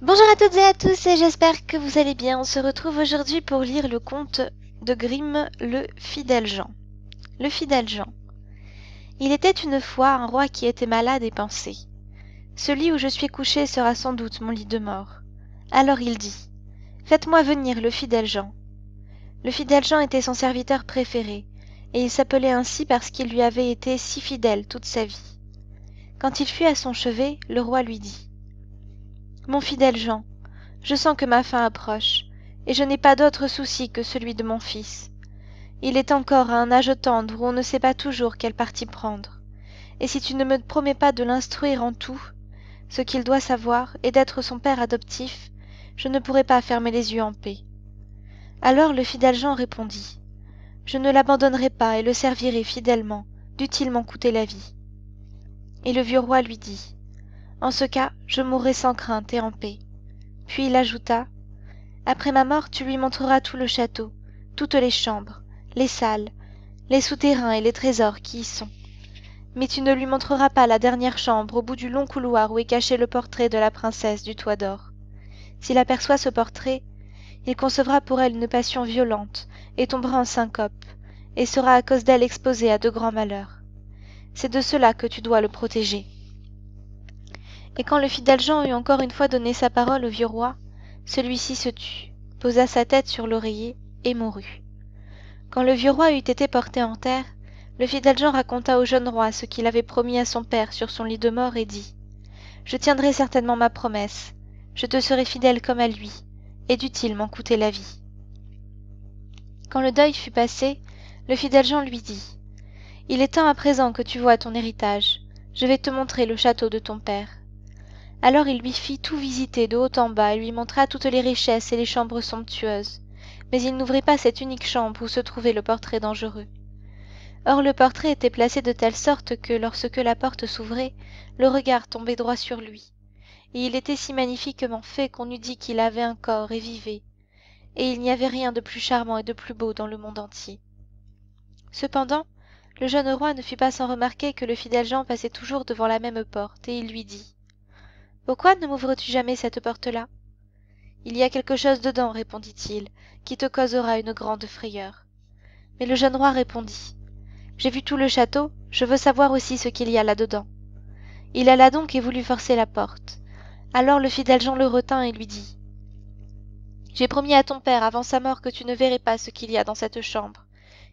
Bonjour à toutes et à tous et j'espère que vous allez bien. On se retrouve aujourd'hui pour lire le conte de Grimm, le fidèle Jean. Le fidèle Jean. Il était une fois un roi qui était malade et pensait. Ce lit où je suis couché sera sans doute mon lit de mort. Alors il dit, faites-moi venir le fidèle Jean. Le fidèle Jean était son serviteur préféré, et il s'appelait ainsi parce qu'il lui avait été si fidèle toute sa vie. Quand il fut à son chevet, le roi lui dit, mon fidèle Jean, je sens que ma fin approche, et je n'ai pas d'autre souci que celui de mon fils. Il est encore à un âge tendre où on ne sait pas toujours quel parti prendre, et si tu ne me promets pas de l'instruire en tout, ce qu'il doit savoir, et d'être son père adoptif, je ne pourrai pas fermer les yeux en paix. Alors le fidèle Jean répondit, je ne l'abandonnerai pas et le servirai fidèlement, dût-il m'en coûter la vie. Et le vieux roi lui dit, en ce cas, je mourrai sans crainte et en paix. Puis il ajouta, après ma mort, tu lui montreras tout le château, toutes les chambres, les salles, les souterrains et les trésors qui y sont. Mais tu ne lui montreras pas la dernière chambre au bout du long couloir où est caché le portrait de la princesse du toit d'or. S'il aperçoit ce portrait, il concevra pour elle une passion violente et tombera en syncope, et sera à cause d'elle exposé à de grands malheurs. C'est de cela que tu dois le protéger. Et quand le fidèle Jean eut encore une fois donné sa parole au vieux roi, celui-ci se tut, posa sa tête sur l'oreiller et mourut. Quand le vieux roi eut été porté en terre, le fidèle Jean raconta au jeune roi ce qu'il avait promis à son père sur son lit de mort et dit « Je tiendrai certainement ma promesse, je te serai fidèle comme à lui, et dût-il m'en coûter la vie. » Quand le deuil fut passé, le fidèle Jean lui dit « Il est temps à présent que tu vois ton héritage, je vais te montrer le château de ton père. » Alors il lui fit tout visiter de haut en bas et lui montra toutes les richesses et les chambres somptueuses, mais il n'ouvrit pas cette unique chambre où se trouvait le portrait dangereux. Or le portrait était placé de telle sorte que, lorsque la porte s'ouvrait, le regard tombait droit sur lui, et il était si magnifiquement fait qu'on eût dit qu'il avait un corps et vivait, et il n'y avait rien de plus charmant et de plus beau dans le monde entier. Cependant, le jeune roi ne fit pas sans remarquer que le fidèle Jean passait toujours devant la même porte, et il lui dit « Pourquoi ne m'ouvres-tu jamais cette porte-là ?»« Il y a quelque chose dedans, répondit-il, qui te causera une grande frayeur. » Mais le jeune roi répondit, « J'ai vu tout le château, je veux savoir aussi ce qu'il y a là-dedans. » Il alla donc et voulut forcer la porte. Alors le fidèle Jean le retint et lui dit, « J'ai promis à ton père avant sa mort que tu ne verrais pas ce qu'il y a dans cette chambre.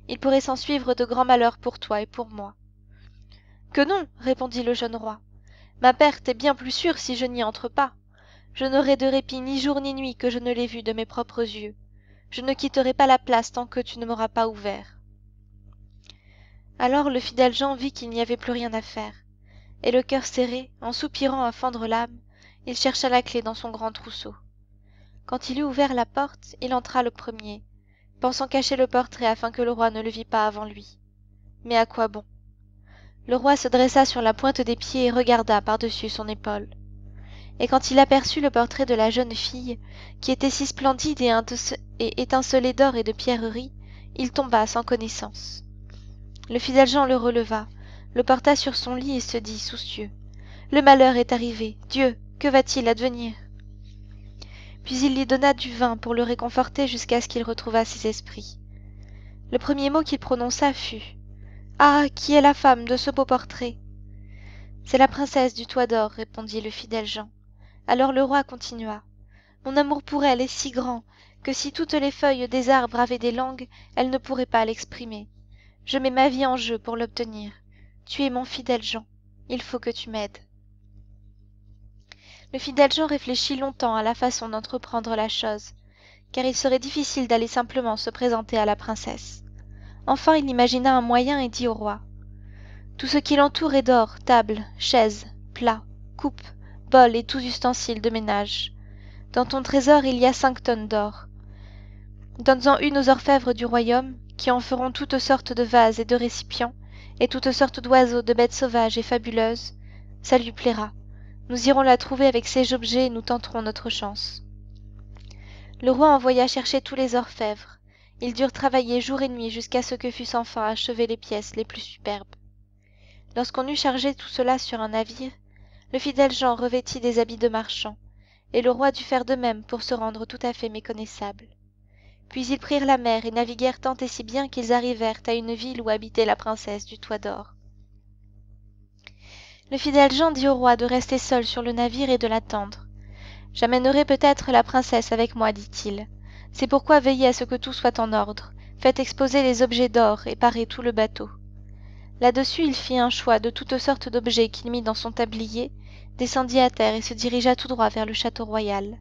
Il pourrait s'en suivre de grands malheurs pour toi et pour moi. »« Que non, répondit le jeune roi. Ma perte est bien plus sûre si je n'y entre pas. Je n'aurai de répit ni jour ni nuit que je ne l'ai vu de mes propres yeux. Je ne quitterai pas la place tant que tu ne m'auras pas ouvert. » Alors le fidèle Jean vit qu'il n'y avait plus rien à faire, et le cœur serré, en soupirant à fendre l'âme, il chercha la clé dans son grand trousseau. Quand il eut ouvert la porte, il entra le premier, pensant cacher le portrait afin que le roi ne le vît pas avant lui. Mais à quoi bon? Le roi se dressa sur la pointe des pieds et regarda par-dessus son épaule. Et quand il aperçut le portrait de la jeune fille, qui était si splendide et étincelée d'or et de pierreries, il tomba sans connaissance. Le fidèle Jean le releva, le porta sur son lit et se dit soucieux. Le malheur est arrivé. Dieu, que va-t-il advenir? Puis il lui donna du vin pour le réconforter jusqu'à ce qu'il retrouvât ses esprits. Le premier mot qu'il prononça fut « Ah, qui est la femme de ce beau portrait ?» « C'est la princesse du toit d'or, répondit le fidèle Jean. Alors le roi continua. Mon amour pour elle est si grand que si toutes les feuilles des arbres avaient des langues, elles ne pourraient pas l'exprimer. Je mets ma vie en jeu pour l'obtenir. Tu es mon fidèle Jean. Il faut que tu m'aides. Le fidèle Jean réfléchit longtemps à la façon d'entreprendre la chose, car il serait difficile d'aller simplement se présenter à la princesse. Enfin il imagina un moyen et dit au roi. Tout ce qui l'entoure est d'or, table, chaises, plats, coupes, bols et tous ustensiles de ménage. Dans ton trésor il y a 5 tonnes d'or. Donne-en une aux orfèvres du royaume, qui en feront toutes sortes de vases et de récipients, et toutes sortes d'oiseaux, de bêtes sauvages et fabuleuses. Ça lui plaira. Nous irons la trouver avec ces objets et nous tenterons notre chance. Le roi envoya chercher tous les orfèvres. Ils durent travailler jour et nuit jusqu'à ce que fussent enfin achevées les pièces les plus superbes. Lorsqu'on eut chargé tout cela sur un navire, le fidèle Jean revêtit des habits de marchand, et le roi dut faire de même pour se rendre tout à fait méconnaissable. Puis ils prirent la mer et naviguèrent tant et si bien qu'ils arrivèrent à une ville où habitait la princesse du Toit d'Or. Le fidèle Jean dit au roi de rester seul sur le navire et de l'attendre. « J'amènerai peut-être la princesse avec moi, dit-il. C'est pourquoi veillez à ce que tout soit en ordre. Faites exposer les objets d'or et parez tout le bateau. » Là-dessus, il fit un choix de toutes sortes d'objets qu'il mit dans son tablier, descendit à terre et se dirigea tout droit vers le château royal.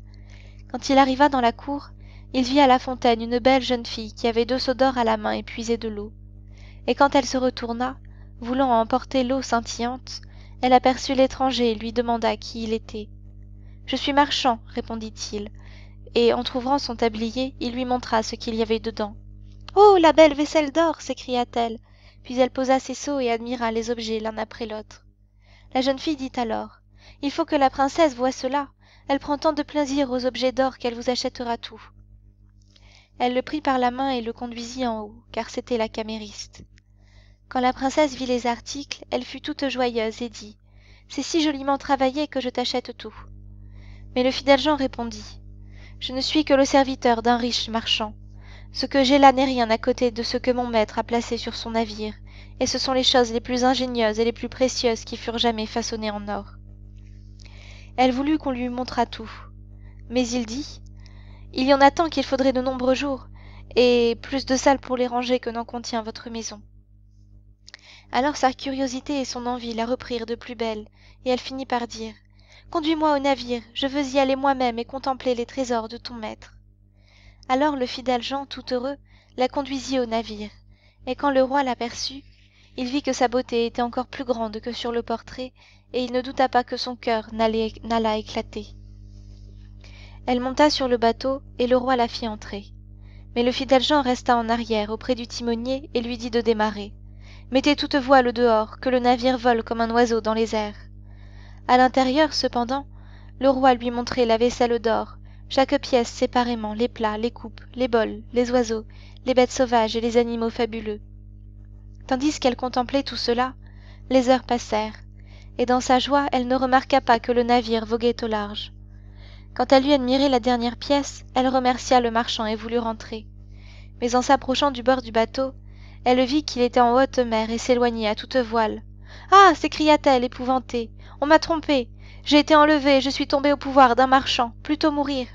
Quand il arriva dans la cour, il vit à la fontaine une belle jeune fille qui avait 2 seaux d'or à la main et puisait de l'eau. Et quand elle se retourna, voulant emporter l'eau scintillante, elle aperçut l'étranger et lui demanda qui il était. « Je suis marchand, répondit-il, et entr'ouvrant son tablier, il lui montra ce qu'il y avait dedans. « Oh, la belle vaisselle d'or !» s'écria-t-elle, puis elle posa ses seaux et admira les objets l'un après l'autre. La jeune fille dit alors « Il faut que la princesse voie cela, elle prend tant de plaisir aux objets d'or qu'elle vous achètera tout. » Elle le prit par la main et le conduisit en haut, car c'était la camériste. Quand la princesse vit les articles, elle fut toute joyeuse et dit « C'est si joliment travaillé que je t'achète tout. » Mais le fidèle Jean répondit « Je ne suis que le serviteur d'un riche marchand. Ce que j'ai là n'est rien à côté de ce que mon maître a placé sur son navire, et ce sont les choses les plus ingénieuses et les plus précieuses qui furent jamais façonnées en or. » Elle voulut qu'on lui montrât tout. Mais il dit « Il y en a tant qu'il faudrait de nombreux jours, et plus de salles pour les ranger que n'en contient votre maison. » Alors sa curiosité et son envie la reprirent de plus belle, et elle finit par dire « Conduis-moi au navire, je veux y aller moi-même et contempler les trésors de ton maître. » Alors le fidèle Jean, tout heureux, la conduisit au navire, et quand le roi l'aperçut, il vit que sa beauté était encore plus grande que sur le portrait, et il ne douta pas que son cœur n'allât éclater. Elle monta sur le bateau, et le roi la fit entrer. Mais le fidèle Jean resta en arrière auprès du timonier et lui dit de démarrer. « Mettez toute voile dehors, que le navire vole comme un oiseau dans les airs. » À l'intérieur, cependant, le roi lui montrait la vaisselle d'or, chaque pièce séparément, les plats, les coupes, les bols, les oiseaux, les bêtes sauvages et les animaux fabuleux. Tandis qu'elle contemplait tout cela, les heures passèrent, et dans sa joie, elle ne remarqua pas que le navire voguait au large. Quand elle eut admiré la dernière pièce, elle remercia le marchand et voulut rentrer. Mais en s'approchant du bord du bateau, elle vit qu'il était en haute mer et s'éloignait à toute voile. « Ah !» s'écria-t-elle, épouvantée. « On m'a trompée. J'ai été enlevée et je suis tombée au pouvoir d'un marchand. Plutôt mourir. »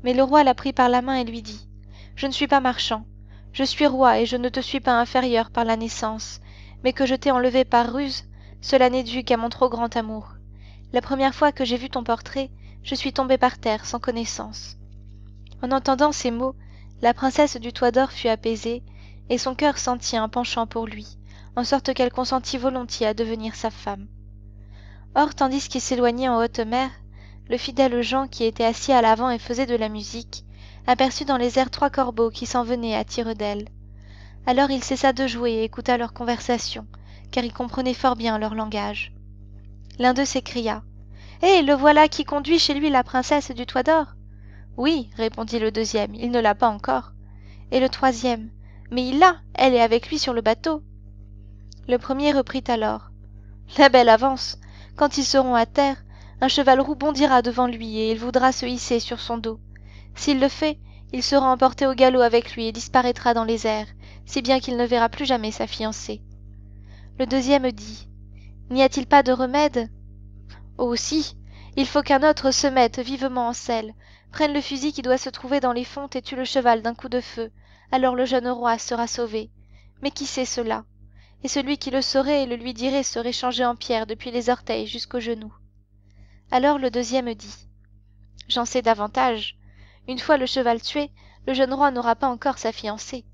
Mais le roi la prit par la main et lui dit « Je ne suis pas marchand. Je suis roi et je ne te suis pas inférieur par la naissance. Mais que je t'ai enlevée par ruse, cela n'est dû qu'à mon trop grand amour. La première fois que j'ai vu ton portrait, je suis tombée par terre sans connaissance. » En entendant ces mots, la princesse du Toit d'Or fut apaisée, et son cœur sentit un penchant pour lui, en sorte qu'elle consentit volontiers à devenir sa femme. Or, tandis qu'il s'éloignait en haute mer, le fidèle Jean, qui était assis à l'avant et faisait de la musique, aperçut dans les airs 3 corbeaux qui s'en venaient à tire-d'aile. Alors il cessa de jouer et écouta leur conversation, car il comprenait fort bien leur langage. L'un d'eux s'écria « Hé, le voilà qui conduit chez lui la princesse du Toit d'Or !»« Oui, répondit le deuxième, il ne l'a pas encore. » Et le troisième « Mais il l'a, elle est avec lui sur le bateau. » Le premier reprit alors « La belle avance. Quand ils seront à terre, un cheval roux bondira devant lui et il voudra se hisser sur son dos. S'il le fait, il sera emporté au galop avec lui et disparaîtra dans les airs, si bien qu'il ne verra plus jamais sa fiancée. » Le deuxième dit « N'y a-t-il pas de remède ?»« Oh si, il faut qu'un autre se mette vivement en selle, prenne le fusil qui doit se trouver dans les fontes et tue le cheval d'un coup de feu, alors le jeune roi sera sauvé. Mais qui sait cela? Et celui qui le saurait et le lui dirait serait changé en pierre depuis les orteils jusqu'aux genoux. » Alors le deuxième dit « J'en sais davantage. Une fois le cheval tué, le jeune roi n'aura pas encore sa fiancée.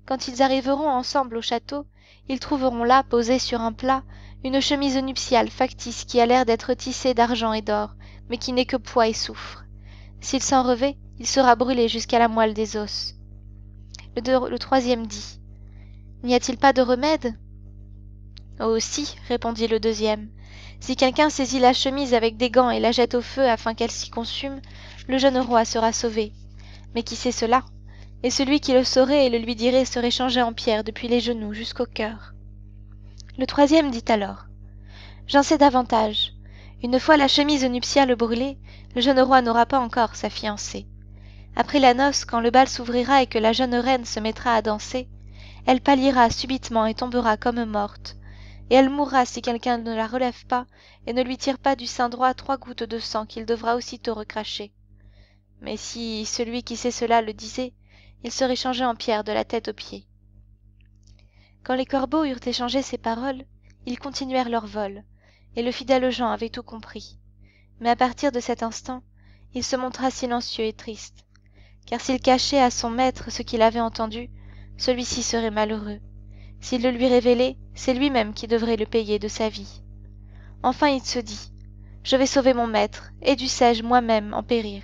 Quand ils arriveront ensemble au château, ils trouveront là, posée sur un plat, une chemise nuptiale factice qui a l'air d'être tissée d'argent et d'or, mais qui n'est que poids et soufre. S'il s'en revêt, il sera brûlé jusqu'à la moelle des os. » Le troisième dit « N'y a-t-il pas de remède ?»« Oh si, répondit le deuxième. Si quelqu'un saisit la chemise avec des gants et la jette au feu afin qu'elle s'y consume, le jeune roi sera sauvé. Mais qui sait cela? Et celui qui le saurait et le lui dirait serait changé en pierre depuis les genoux jusqu'au cœur. » Le troisième dit alors « J'en sais davantage. Une fois la chemise nuptiale brûlée, le jeune roi n'aura pas encore sa fiancée. Après la noce, quand le bal s'ouvrira et que la jeune reine se mettra à danser, elle pâlira subitement et tombera comme morte, et elle mourra si quelqu'un ne la relève pas et ne lui tire pas du sein droit 3 gouttes de sang qu'il devra aussitôt recracher. Mais si celui qui sait cela le disait, il serait changé en pierre de la tête aux pieds. Quand les corbeaux eurent échangé ces paroles, ils continuèrent leur vol, et le fidèle Jean avait tout compris. Mais à partir de cet instant, il se montra silencieux et triste, car s'il cachait à son maître ce qu'il avait entendu, celui-ci serait malheureux. S'il le lui révélait, c'est lui-même qui devrait le payer de sa vie. Enfin il se dit « Je vais sauver mon maître, et dussé-je moi-même en périr ?»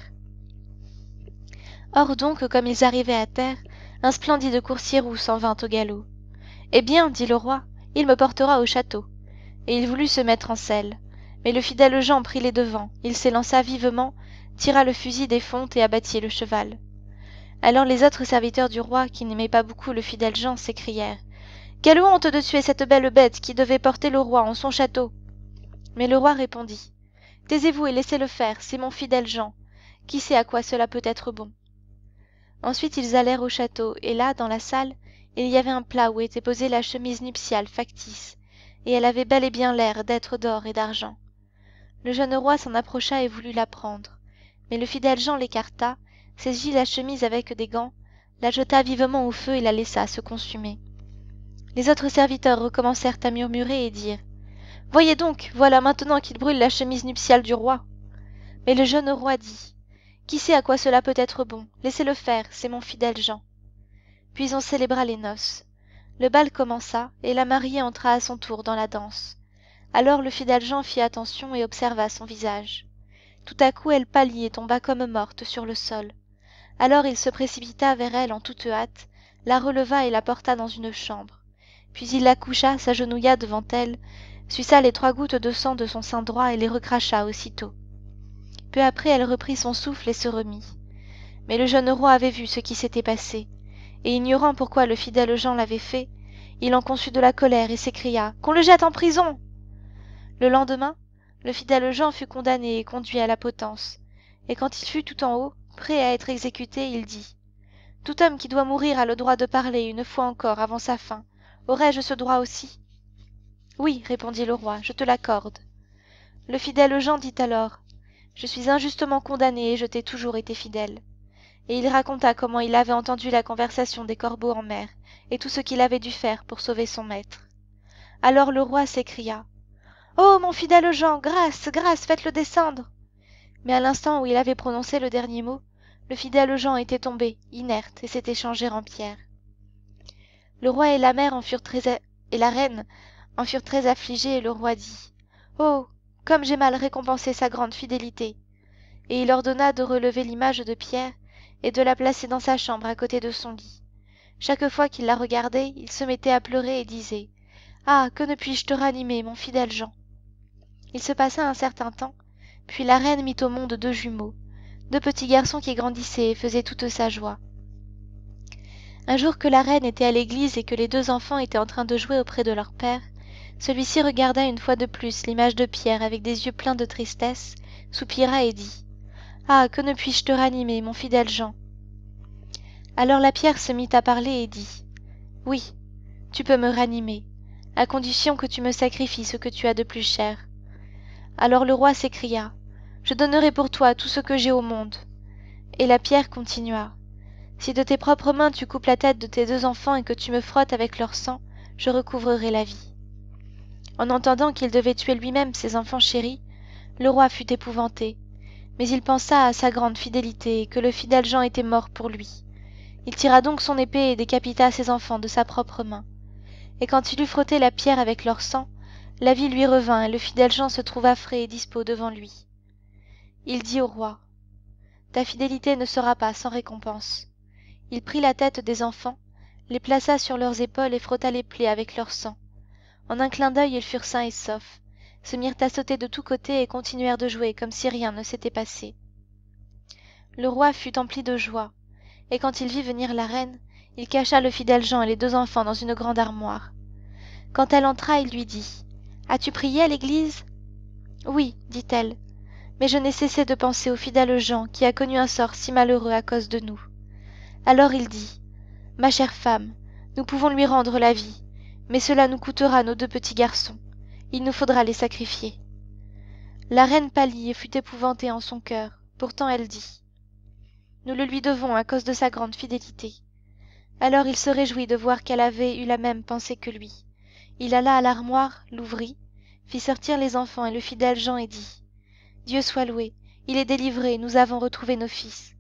Or donc, comme ils arrivaient à terre, un splendide coursier roux s'en vint au galop. « Eh bien, dit le roi, il me portera au château. » Et il voulut se mettre en selle. Mais le fidèle Jean prit les devants, il s'élança vivement, tira le fusil des fontes et abattit le cheval. Alors les autres serviteurs du roi, qui n'aimaient pas beaucoup le fidèle Jean, s'écrièrent « Quelle honte de tuer cette belle bête qui devait porter le roi en son château !» Mais le roi répondit « Taisez-vous et laissez-le faire, c'est mon fidèle Jean. Qui sait à quoi cela peut être bon ?» Ensuite ils allèrent au château, et là, dans la salle, il y avait un plat où était posée la chemise nuptiale factice, et elle avait bel et bien l'air d'être d'or et d'argent. Le jeune roi s'en approcha et voulut la prendre, mais le fidèle Jean l'écarta, saisit la chemise avec des gants, la jeta vivement au feu et la laissa se consumer. Les autres serviteurs recommencèrent à murmurer et dirent « Voyez donc, voilà maintenant qu'il brûle la chemise nuptiale du roi. » Mais le jeune roi dit « Qui sait à quoi cela peut être bon? Laissez-le faire, c'est mon fidèle Jean. » Puis on célébra les noces. Le bal commença, et la mariée entra à son tour dans la danse. Alors le fidèle Jean fit attention et observa son visage. Tout à coup elle pâlit et tomba comme morte sur le sol. Alors il se précipita vers elle en toute hâte, la releva et la porta dans une chambre. Puis il la coucha, s'agenouilla devant elle, suça les 3 gouttes de sang de son sein droit et les recracha aussitôt. Peu après elle reprit son souffle et se remit. Mais le jeune roi avait vu ce qui s'était passé, et ignorant pourquoi le fidèle Jean l'avait fait, il en conçut de la colère et s'écria « Qu'on le jette en prison !» Le lendemain, le fidèle Jean fut condamné et conduit à la potence, et quand il fut tout en haut, prêt à être exécuté, il dit « Tout homme qui doit mourir a le droit de parler une fois encore avant sa fin. Aurais-je ce droit aussi ?» « Oui, répondit le roi, je te l'accorde. » Le fidèle Jean dit alors « Je suis injustement condamné et je t'ai toujours été fidèle. » Et il raconta comment il avait entendu la conversation des corbeaux en mer, et tout ce qu'il avait dû faire pour sauver son maître. Alors le roi s'écria « Oh, mon fidèle Jean, grâce, grâce, faites-le descendre !» Mais à l'instant où il avait prononcé le dernier mot, le fidèle Jean était tombé, inerte, et s'était changé en pierre. Le roi et la reine en furent très affligés, et le roi dit « Oh, comme j'ai mal récompensé sa grande fidélité !» Et il ordonna de relever l'image de pierre et de la placer dans sa chambre à côté de son lit. Chaque fois qu'il la regardait, il se mettait à pleurer et disait « Ah, que ne puis-je te ranimer, mon fidèle Jean !» Il se passa un certain temps, puis la reine mit au monde 2 jumeaux, 2 petits garçons qui grandissaient et faisaient toute sa joie. Un jour que la reine était à l'église et que les 2 enfants étaient en train de jouer auprès de leur père, celui-ci regarda une fois de plus l'image de pierre avec des yeux pleins de tristesse, soupira et dit « Ah, que ne puis-je te ranimer, mon fidèle Jean !» Alors la pierre se mit à parler et dit « Oui, tu peux me ranimer, à condition que tu me sacrifies ce que tu as de plus cher. » Alors le roi s'écria « Je donnerai pour toi tout ce que j'ai au monde. » Et la pierre continua « Si de tes propres mains tu coupes la tête de tes 2 enfants et que tu me frottes avec leur sang, je recouvrerai la vie. » En entendant qu'il devait tuer lui-même ses enfants chéris, le roi fut épouvanté, mais il pensa à sa grande fidélité et que le fidèle Jean était mort pour lui. Il tira donc son épée et décapita ses enfants de sa propre main. Et quand il eut frotté la pierre avec leur sang, la vie lui revint et le fidèle Jean se trouva frais et dispos devant lui. Il dit au roi « Ta fidélité ne sera pas sans récompense. » Il prit la tête des enfants, les plaça sur leurs épaules et frotta les plaies avec leur sang. En un clin d'œil, ils furent sains et saufs, se mirent à sauter de tous côtés et continuèrent de jouer comme si rien ne s'était passé. Le roi fut empli de joie, et quand il vit venir la reine, il cacha le fidèle Jean et les 2 enfants dans une grande armoire. Quand elle entra, il lui dit « As-tu prié à l'église ?» Oui, dit-elle, mais je n'ai cessé de penser au fidèle Jean qui a connu un sort si malheureux à cause de nous. Alors il dit, ma chère femme, nous pouvons lui rendre la vie, mais cela nous coûtera nos 2 petits garçons. Il nous faudra les sacrifier. La reine pâlit et fut épouvantée en son cœur. Pourtant elle dit, nous le lui devons à cause de sa grande fidélité. Alors il se réjouit de voir qu'elle avait eu la même pensée que lui. Il alla à l'armoire, l'ouvrit, fit sortir les enfants et le fidèle Jean et dit, Dieu soit loué, il est délivré, nous avons retrouvé nos fils.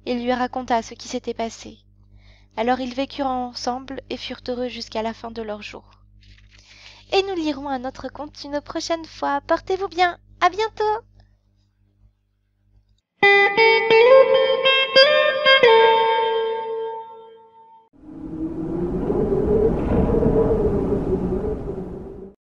Et il lui raconta ce qui s'était passé. Alors ils vécurent ensemble et furent heureux jusqu'à la fin de leurs jours. Et nous lirons un autre conte une prochaine fois. Portez-vous bien. À bientôt.